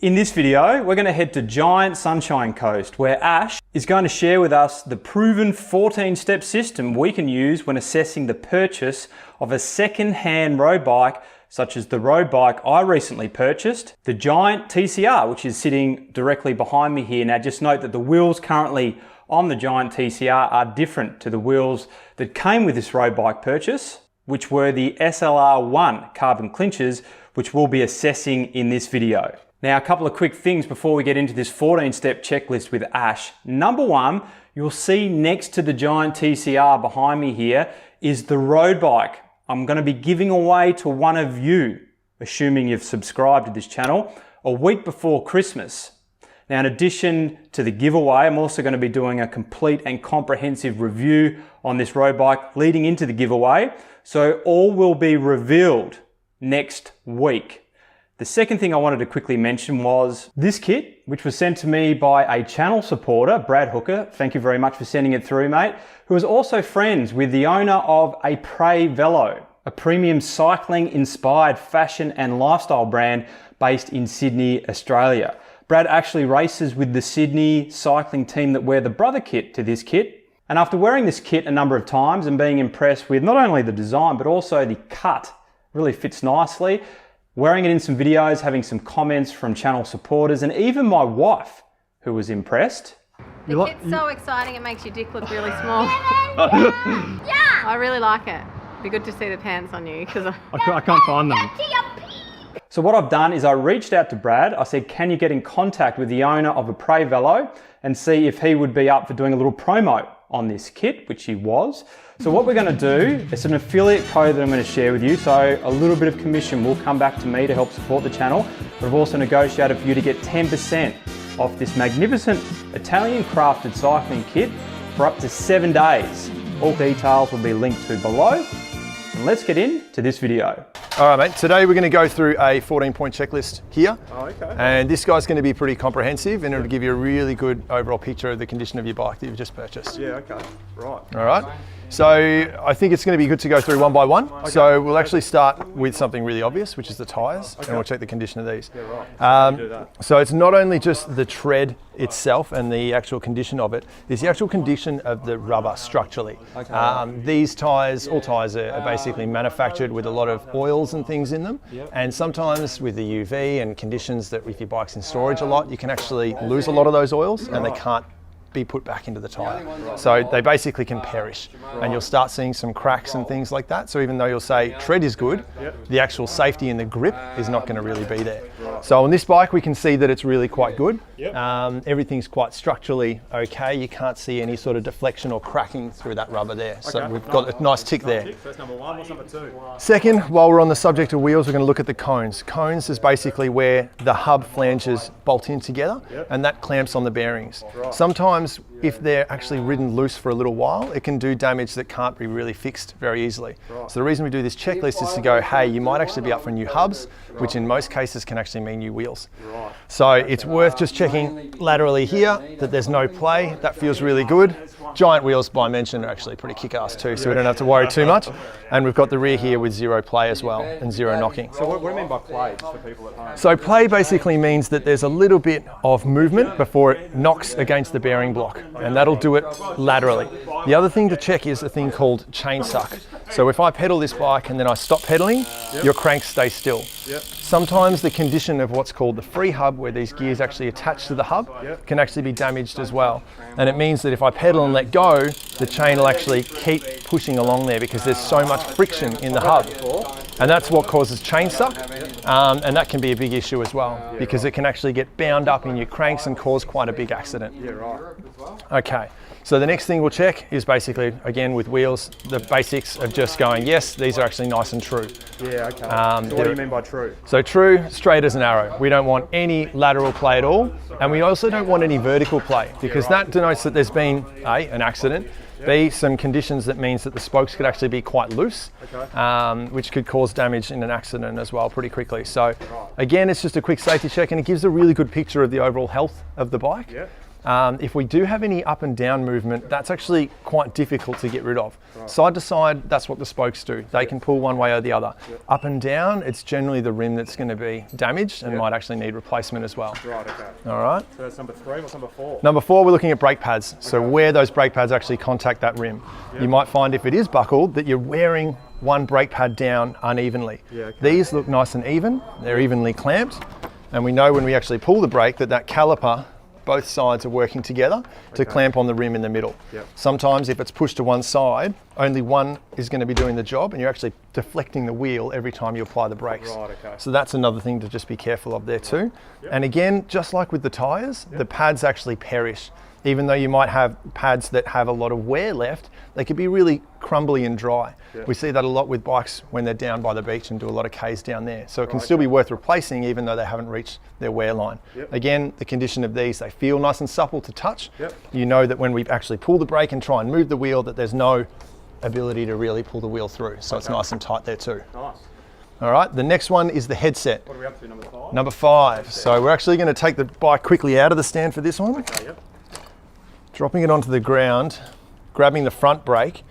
In this video, we're going to head to Giant Sunshine Coast, where Ash is going to share with us the proven 14-step system we can use when assessing the purchase of a second-hand road bike, such as the road bike I recently purchased, the Giant TCR, which is sitting directly behind me here. Now, just note that the wheels currently on the Giant TCR are different to the wheels that came with this road bike purchase, which were the SLR1 carbon clinchers, which we'll be assessing in this video. Now, a couple of quick things before we get into this 14-step checklist with Ash. Number one, you'll see next to the Giant TCR behind me here is the road bike I'm going to be giving away to one of you, assuming you've subscribed to this channel, a week before Christmas. Now, in addition to the giveaway, I'm also going to be doing a complete and comprehensive review on this road bike leading into the giveaway. So all will be revealed next week. The second thing I wanted to quickly mention was this kit, which was sent to me by a channel supporter, Brad Hooker. Thank you very much for sending it through, mate. Who is also friends with the owner of a Prey Velo, a premium cycling-inspired fashion and lifestyle brand based in Sydney, Australia. Brad actually races with the Sydney cycling team that wear the brother kit to this kit. And after wearing this kit a number of times and being impressed with not only the design, but also the cut, really fits nicely, wearing it in some videos, having some comments from channel supporters, and even my wife, who was impressed. The kit's so exciting, it makes your dick look really small. Yeah! I really like it. Be good to see the pants on you, because I can't find them. So what I've done is I reached out to Brad. I said, can you get in contact with the owner of a Prey Velo and see if he would be up for doing a little promo on this kit, which he was. So what we're going to do, it's an affiliate code that I'm going to share with you. So a little bit of commission will come back to me to help support the channel. But I've also negotiated for you to get 10% off this magnificent Italian crafted cycling kit for up to 7 days. All details will be linked to below. And let's get into this video. All right, mate, today we're going to go through a 14-point checklist here. Oh, okay. And this guy's going to be pretty comprehensive and it'll give you a really good overall picture of the condition of your bike that you've just purchased. Yeah, okay, right. All right. So I think it's going to be good to go through one by one. Okay. So we'll actually start with something really obvious, which is the tyres, and we'll check the condition of these. Yeah, right. So it's not only just the tread itself and the actual condition of it, it's the actual condition of the rubber structurally. Okay. These tyres, all tyres are basically manufactured with a lot of oils and things in them. Yep. And sometimes with the UV and conditions that if your bike's in storage a lot, you can actually lose a lot of those oils and they can't be put back into the tyre. So they basically can perish and you'll start seeing some cracks and things like that. So even though you'll say tread is good, the actual safety and the grip is not going to really be there. So on this bike we can see that it's really quite good. Everything's quite structurally okay. You can't see any sort of deflection or cracking through that rubber there. So we've got a nice tick there. That's number one. What's number two? Second, while we're on the subject of wheels, we're going to look at the cones. Cones is basically where the hub flanges bolt in together and that clamps on the bearings. Sometimes if they're actually ridden loose for a little while, it can do damage that can't be really fixed very easily. So the reason we do this checklist is to go, hey, you might actually be up for new hubs, which in most cases can actually mean new wheels. So it's worth just checking laterally here that there's no play. That feels really good. Giant wheels by mention are actually pretty kick-ass too, so we don't have to worry too much. And we've got the rear here with zero play as well and zero knocking. So what do you mean by play, just for people at home? So play basically means that there's a little bit of movement before it knocks against the bearing block, and that'll do it laterally. The other thing to check is a thing called chain suck. So if I pedal this bike and then I stop pedaling, your cranks stay still. Sometimes the condition of what's called the free hub, where these gears actually attach to the hub, can actually be damaged as well. And it means that if I pedal and let go, the chain will actually keep pushing along there because there's so much friction in the hub. And that's what causes chain suck. And that can be a big issue as well because it can actually get bound up in your cranks and cause quite a big accident. Okay. So the next thing we'll check is basically, again with wheels, the basics of just going, yes, these are actually nice and true. Yeah, okay. So what do you mean by true? So true, straight as an arrow. We don't want any lateral play at all. And we also don't want any vertical play because that denotes that there's been A, an accident, B, some conditions that means that the spokes could actually be quite loose, which could cause damage in an accident as well pretty quickly. So again, it's just a quick safety check and it gives a really good picture of the overall health of the bike. If we do have any up and down movement, that's actually quite difficult to get rid of. Side to side, that's what the spokes do. They can pull one way or the other. Up and down, it's generally the rim that's going to be damaged and might actually need replacement as well. Right, okay. All right. So that's number 3, what's number 4? Number 4, we're looking at brake pads. So where those brake pads actually contact that rim. You might find if it is buckled that you're wearing one brake pad down unevenly. These look nice and even, they're evenly clamped, and we know when we actually pull the brake that caliper, both sides are working together to clamp on the rim in the middle. Sometimes if it's pushed to one side, only one is going to be doing the job and you're actually deflecting the wheel every time you apply the brakes. So that's another thing to just be careful of there too. And again, just like with the tyres, the pads actually perish. Even though you might have pads that have a lot of wear left, they could be really crumbly and dry. We see that a lot with bikes when they're down by the beach and do a lot of Ks down there. So it can still be worth replacing even though they haven't reached their wear line. Again, the condition of these, they feel nice and supple to touch. You know that when we actually pull the brake and try and move the wheel that there's no ability to really pull the wheel through. So it's nice and tight there too. Nice. All right, the next one is the headset. What are we up to, number 5? Number 5. So we're actually going to take the bike quickly out of the stand for this one. Okay, Dropping it onto the ground, grabbing the front brake,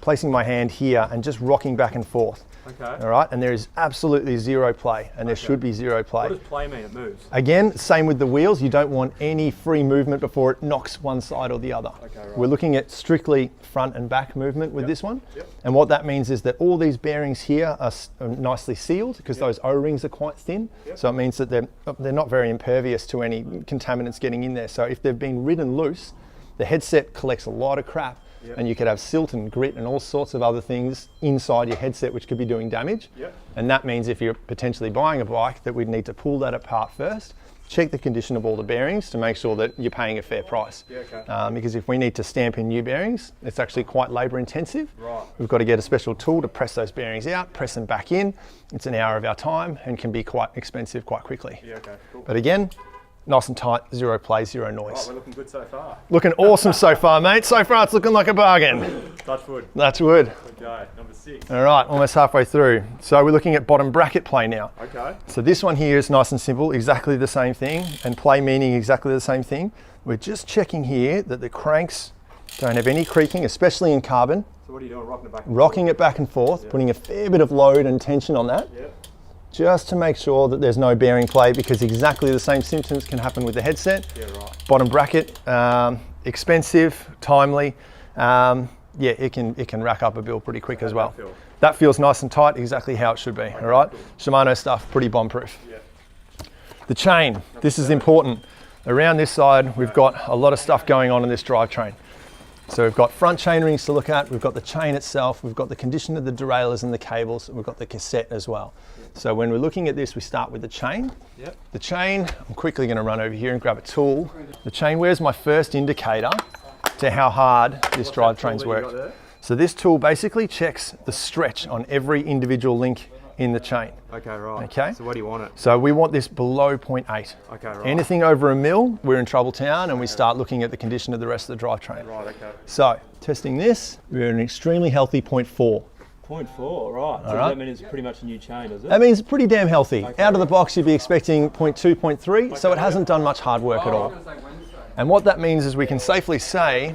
placing my hand here and just rocking back and forth. Okay. All right, and there is absolutely zero play, and there should be zero play. What does play mean? It moves? Again, same with the wheels. You don't want any free movement before it knocks one side or the other. We're looking at strictly front and back movement with this one. And what that means is that all these bearings here are nicely sealed because those O-rings are quite thin. So it means that they're not very impervious to any contaminants getting in there. So if they've been ridden loose, the headset collects a lot of crap and you could have silt and grit and all sorts of other things inside your headset which could be doing damage. And that means if you're potentially buying a bike that we'd need to pull that apart first, check the condition of all the bearings to make sure that you're paying a fair price. Because if we need to stamp in new bearings, it's actually quite labour intensive. We've got to get a special tool to press those bearings out, press them back in. It's an hour of our time and can be quite expensive quite quickly. But again, nice and tight, zero play, zero noise. We're looking good so far. Looking awesome so far, mate. So far it's looking like a bargain. Touch wood. That's wood. Okay, number 6. All right, almost halfway through. So we're looking at bottom bracket play now. Okay. So this one here is nice and simple, exactly the same thing, and play meaning exactly the same thing. We're just checking here that the cranks don't have any creaking, especially in carbon. So what are you doing, rocking it back and Rocking it back and forth, putting a fair bit of load and tension on that. Just to make sure that there's no bearing play because exactly the same symptoms can happen with the headset. Bottom bracket, expensive, timely. It can rack up a bill pretty quick as well. That feels nice and tight, exactly how it should be, all right? Shimano stuff, pretty bomb-proof. The chain, this is important. Around this side, we've got a lot of stuff going on in this drivetrain. So we've got front chain rings to look at, we've got the chain itself, we've got the condition of the derailleurs and the cables, and we've got the cassette as well. So when we're looking at this, we start with the chain. The chain, I'm quickly going to run over here and grab a tool. The chain wear is my first indicator to how hard this drivetrain's worked. So this tool basically checks the stretch on every individual link in the chain. Okay. So what do you want it? So we want this below 0.8. Anything over a mil, we're in trouble town and we start looking at the condition of the rest of the drivetrain. So testing this, we're at an extremely healthy 0.4. 0.4, right. So that means it's pretty much a new chain, is it? That means pretty damn healthy. Out of the box, you'd be expecting 0.2, 0.3, so it hasn't done much hard work at all. And what that means is we can safely say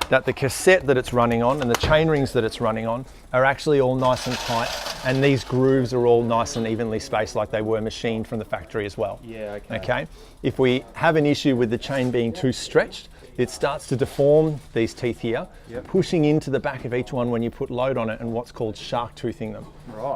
that the cassette that it's running on and the chain rings that it's running on are actually all nice and tight, and these grooves are all nice and evenly spaced like they were machined from the factory as well. Okay. If we have an issue with the chain being too stretched, it starts to deform these teeth here, pushing into the back of each one when you put load on it and what's called shark toothing them.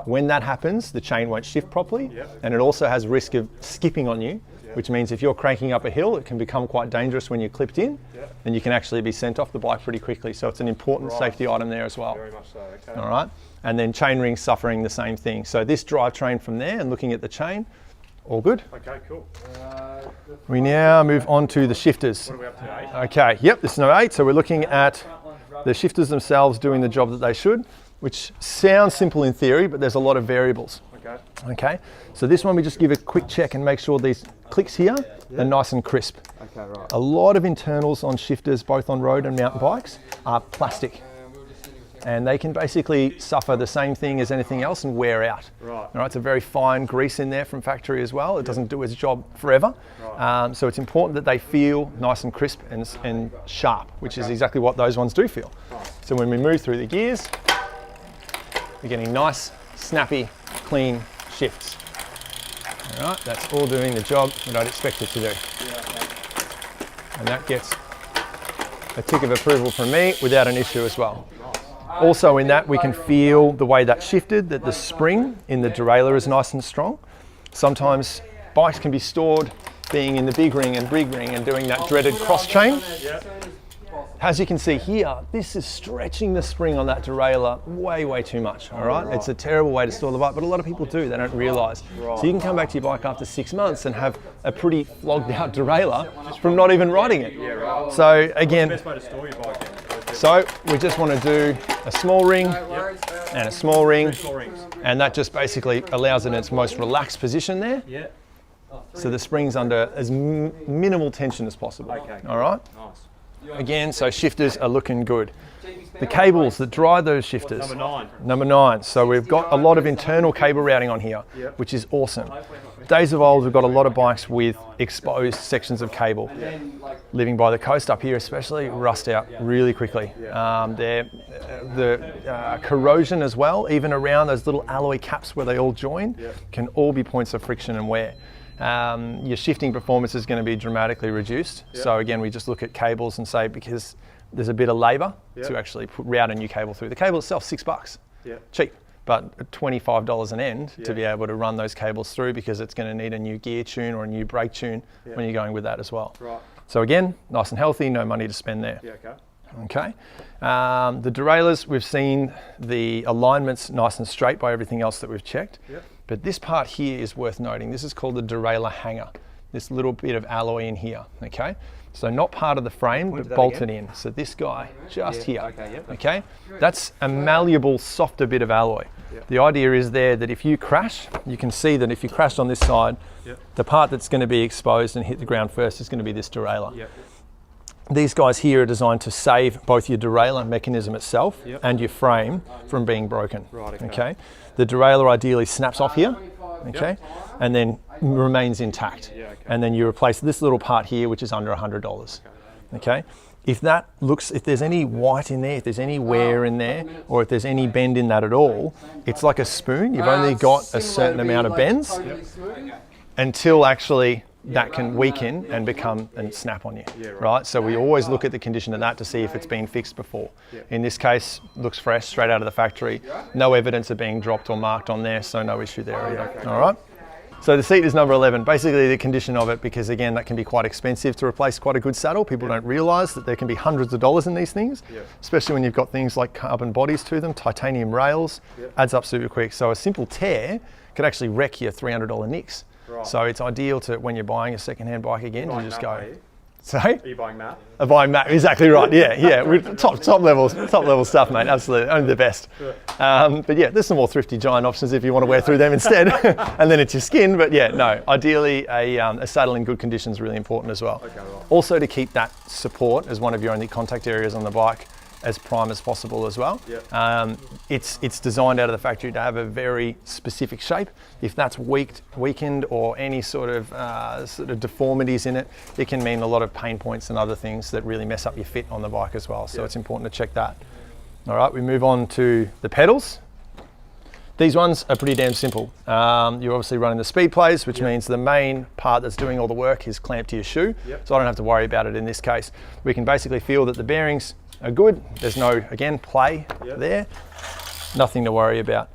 When that happens, the chain won't shift properly, and it also has risk of skipping on you, which means if you're cranking up a hill, it can become quite dangerous when you're clipped in, and you can actually be sent off the bike pretty quickly. So it's an important safety item there as well. Very much so, okay. All right, and then chain rings suffering the same thing. So this drivetrain from there and looking at the chain, all good. Okay, cool. We now move on to the shifters. What are we up to, 8? Okay, yep, this is number 8. So we're looking at the shifters themselves doing the job that they should, which sounds simple in theory, but there's a lot of variables. Okay, so this one we just give a quick check and make sure these clicks here are nice and crisp. A lot of internals on shifters, both on road and mountain bikes, are plastic. and they can basically suffer the same thing as anything else and wear out. Right. All right, it's a very fine grease in there from factory as well. It doesn't do its job forever. Right. So it's important that they feel nice and crisp and sharp, which is exactly what those ones do feel. Right. So when we move through the gears, we're getting nice, snappy, clean shifts. All right, that's all doing the job that I'd expect it to do. And that gets a tick of approval from me without an issue as well. Also in that, we can feel the way that shifted, that the spring in the derailleur is nice and strong. Sometimes bikes can be stored being in the big ring and doing that dreaded cross chain. As you can see here, this is stretching the spring on that derailleur way too much, all right? It's a terrible way to store the bike, but a lot of people do, they don't realise. So you can come back to your bike after 6 months and have a pretty flogged out derailleur from not even riding it. So again, Best way to store your bike in. so we just want to do a small ring and a small ring, and that just basically allows it in its most relaxed position there. Yeah. So the spring's under as minimal tension as possible, all right? Nice. Again, so shifters are looking good. The cables that drive those shifters. Number 9. Number 9. So we've got a lot of internal cable routing on here, which is awesome. Days of old, we've got a lot of bikes with exposed sections of cable. Living by the coast up here especially, rust out really quickly. The corrosion as well, even around those little alloy caps where they all join, can all be points of friction and wear. Your shifting performance is going to be dramatically reduced. So again, we just look at cables and say, because there's a bit of labour to actually route a new cable through. The cable itself, $6, cheap, but $25 an end to be able to run those cables through, because it's going to need a new gear tune or a new brake tune when you're going with that as well. Right. So again, nice and healthy, no money to spend there. Yeah, okay. Okay. The derailleurs, we've seen the alignments nice and straight by everything else that we've checked. But this part here is worth noting. This is called the derailleur hanger. This little bit of alloy in here, okay? So not part of the frame, but bolted in. So this guy, just here, okay? That's a malleable, softer bit of alloy. The idea is there that if you crash, you can see that if you crash on this side, the part that's going to be exposed and hit the ground first is going to be this derailleur. These guys here are designed to save both your derailleur mechanism itself and your frame from being broken. Okay. The derailleur ideally snaps off here, okay, and then remains intact. And then you replace this little part here, which is under $100. Okay. If there's any white in there, if there's any wear in there, or if there's any bend in that at all, it's like a spoon. You've only got a certain amount of bends until actually that can weaken and become and snap on you, right? So we always look at the condition of that to see if it's been fixed before. In this case, looks fresh, straight out of the factory. No evidence of being dropped or marked on there, so no issue there either, all right? So the seat is number 11, basically the condition of it, because again, that can be quite expensive to replace quite a good saddle. People don't realise that there can be hundreds of dollars in these things, especially when you've got things like carbon bodies to them, titanium rails, adds up super quick. So a simple tear could actually wreck your $300 nicks. So it's ideal to, when you're buying a second-hand bike again, you just go. Sorry? Are you buying matte? I'm buying matte, exactly right. Yeah. We're top level stuff, mate. Absolutely, only the best. But yeah, there's some more thrifty giant options if you want to wear through them instead, and then it's your skin. But yeah, no. Ideally, a saddle in good condition is really important as well. Also, to keep that support as one of your only contact areas on the bike as prime as possible as well. It's designed out of the factory to have a very specific shape. If that's weakened or any sort of deformities in it, it can mean a lot of pain points and other things that really mess up your fit on the bike as well. So it's important to check that. All right, we move on to the pedals. These ones are pretty damn simple. You're obviously running the speed plays, which means the main part that's doing all the work is clamped to your shoe. So I don't have to worry about it in this case. We can basically feel that the bearings are good. There's no, again, play there. Nothing to worry about.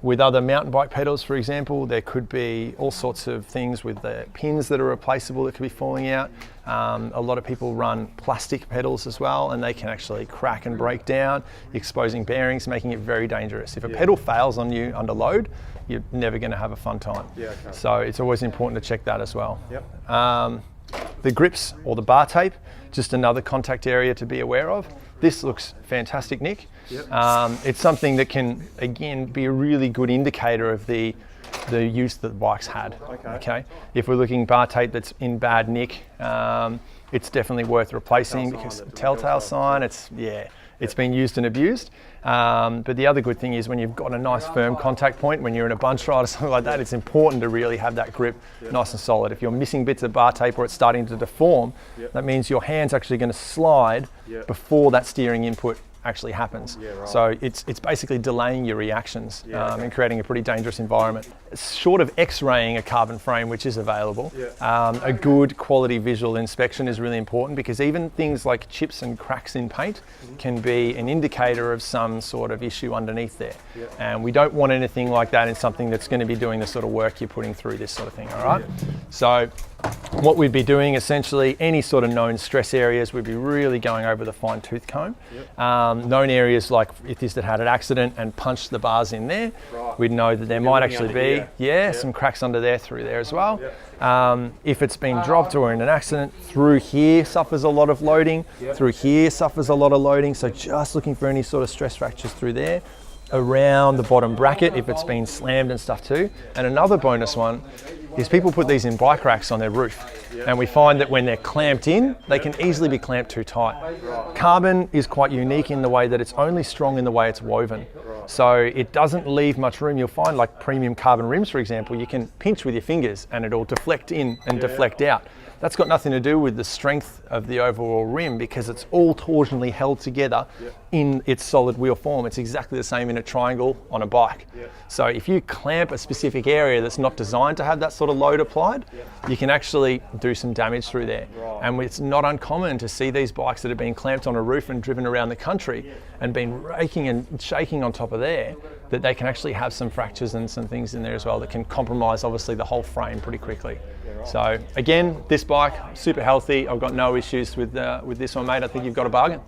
With other mountain bike pedals, for example, there could be all sorts of things with the pins that are replaceable that could be falling out. A lot of people run plastic pedals as well, and they can actually crack and break down, exposing bearings, making it very dangerous. If a pedal fails on you under load, you're never going to have a fun time. So it's always important to check that as well. The grips or the bar tape, just another contact area to be aware of. This looks fantastic, Nick. It's something that can, again, be a really good indicator of the use that the bike's had. Okay. If we're looking bar tape that's in bad nick, it's definitely worth replacing, because telltale sign, it's It's been used and abused. But the other good thing is when you've got a nice firm contact point, when you're in a bunch ride or something like that, it's important to really have that grip nice and solid. If you're missing bits of bar tape or it's starting to deform, that means your hand's actually going to slide before that steering input actually happens. So it's basically delaying your reactions and creating a pretty dangerous environment. Short of x-raying a carbon frame, which is available, a good quality visual inspection is really important, because even things like chips and cracks in paint can be an indicator of some sort of issue underneath there. And we don't want anything like that in something that's going to be doing the sort of work you're putting through this sort of thing, all right? So what we'd be doing, essentially, any sort of known stress areas, we'd be really going over the fine tooth comb. Known areas like if this had an accident and punched the bars in there, we'd know that there might actually be some cracks under there, through there as well. If it's been dropped or in an accident, through here suffers a lot of loading, through here suffers a lot of loading, so just looking for any sort of stress fractures through there. Around the bottom bracket if it's been slammed and stuff too. And another bonus one is people put these in bike racks on their roof, and we find that when they're clamped in, they can easily be clamped too tight. Carbon is quite unique in the way that it's only strong in the way it's woven. So it doesn't leave much room. You'll find, like premium carbon rims, for example, you can pinch with your fingers and it'll deflect in and deflect out. That's got nothing to do with the strength of the overall rim, because it's all torsionally held together in its solid wheel form. It's exactly the same in a triangle on a bike. So if you clamp a specific area that's not designed to have that sort of load applied, you can actually do some damage through there. And it's not uncommon to see these bikes that have been clamped on a roof and driven around the country and been raking and shaking on top of there, that they can actually have some fractures and some things in there as well that can compromise obviously the whole frame pretty quickly. So again, this bike, super healthy. I've got no issues with this one, mate. I think you've got a bargain.